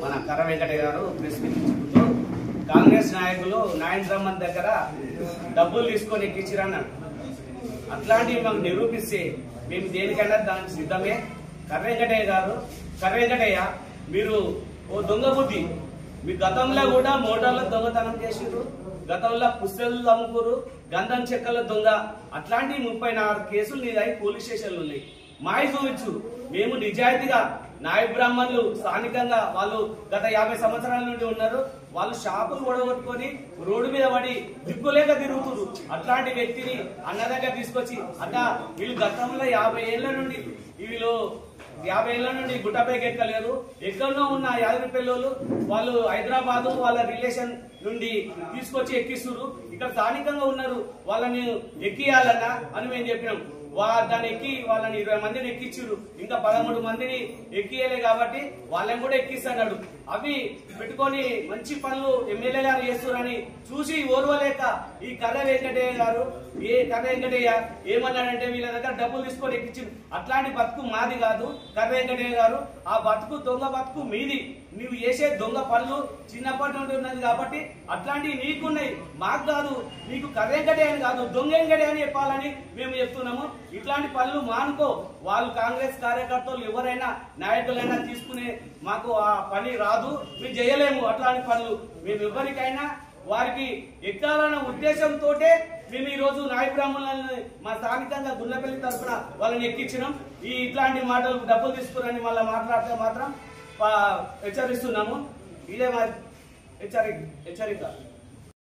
మన కర్ర వెంకటయ్య గారు ప్రెస్ మీట్ ఇచ్చుకుంటూ కాంగ్రెస్ నాయకులు నాయన్ బ్రహ్మన్ దగ్గర డబ్బులు తీసుకొని ఎక్కించిరన్నాడు. అట్లాంటివి మాకు నిరూపిస్తే మేము దేనికైనా దానికి సిద్ధమే. కర్ర వెంకటయ్య మీరు ఓ దొంగ బుద్ధి. మీ గతంలో కూడా మోటార్ల దొంగతనం చేసిరు, గతంలో పుస్తలు అమ్ముకురు, గంధం చెక్కల దొంగ, అట్లాంటి 34 కేసులు నీదై పోలీస్ స్టేషన్లు ఉన్నాయి. మాయి చూపించు. మేము నిజాయితీగా నాయ బ్రాహ్మణులు స్థానికంగా వాళ్ళు గత 50 సంవత్సరాల నుండి ఉన్నారు. వాళ్ళు షాపులు ఒడగొట్టుకొని రోడ్డు మీద పడి దిక్కులేక తిరుగుతున్నారు. అట్లాంటి వ్యక్తిని అన్న దగ్గర తీసుకొచ్చి అన్న వీళ్ళు గతంలో 50 ఏళ్ల నుండి గుట్టపైకి ఎక్కలేరు, ఎక్కడో ఉన్న యాదగిరి పిల్లలు వాళ్ళు హైదరాబాద్ వాళ్ళ రిలేషన్ నుండి తీసుకొచ్చి ఎక్కిస్తున్నారు. ఇక్కడ స్థానికంగా ఉన్నారు, వాళ్ళని ఎక్కియాలన్నా అని మేము చెప్పినాం. దాన్ని ఎక్కి వాళ్ళని 20 మందిని ఎక్కించారు, ఇంకా 13 మందిని ఎక్కియలే కాబట్టి వాళ్ళని కూడా ఎక్కిస్తున్నాడు. అవి పెట్టుకొని మంచి పనులు ఎమ్మెల్యే గారు చేస్తున్నారని చూసి ఓర్వలేక ఈ కర్ర వెంకటయ్య ఏమన్నాడంటే వీళ్ళ దగ్గర డబ్బులు తీసుకొని ఎక్కించారు. అట్లాంటి బతుకు మాది కాదు కర్ర వెంకటయ్య గారు, ఆ బతుకు దొంగ బతుకు మీది. నువ్వు చేసే దొంగ పనులు చిన్నప్పటి నుండి ఉన్నది కాబట్టి అట్లాంటివి నీకున్నాయి, మాకు కాదు. నీకు కర్ర వెంకటయ్య అని కాదు దొంగ వెంకటయ్య అని చెప్పాలని మేము చెప్తున్నాము. ఇట్లాంటి పనులు మానుకో. వాళ్ళు కాంగ్రెస్ కార్యకర్తలు ఎవరైనా నాయకులైనా తీసుకునే మాకు ఆ పని రాదు, మేము చేయలేము అట్లాంటి పనులు. మేము ఎవరికైనా వారికి ఎక్కాలన్న ఉద్దేశంతో మేము ఈ రోజు నాయ బ్రాహ్మణులను మా స్థానికంగా గున్నపల్లి తరఫున వాళ్ళని ఎక్కించినాం. ఇట్లాంటి మాటలు డబ్బులు తీసుకురని మళ్ళీ మాట్లాడితే మాత్రం హెచ్చరిస్తున్నాము. ఇదే మా హెచ్చరిక.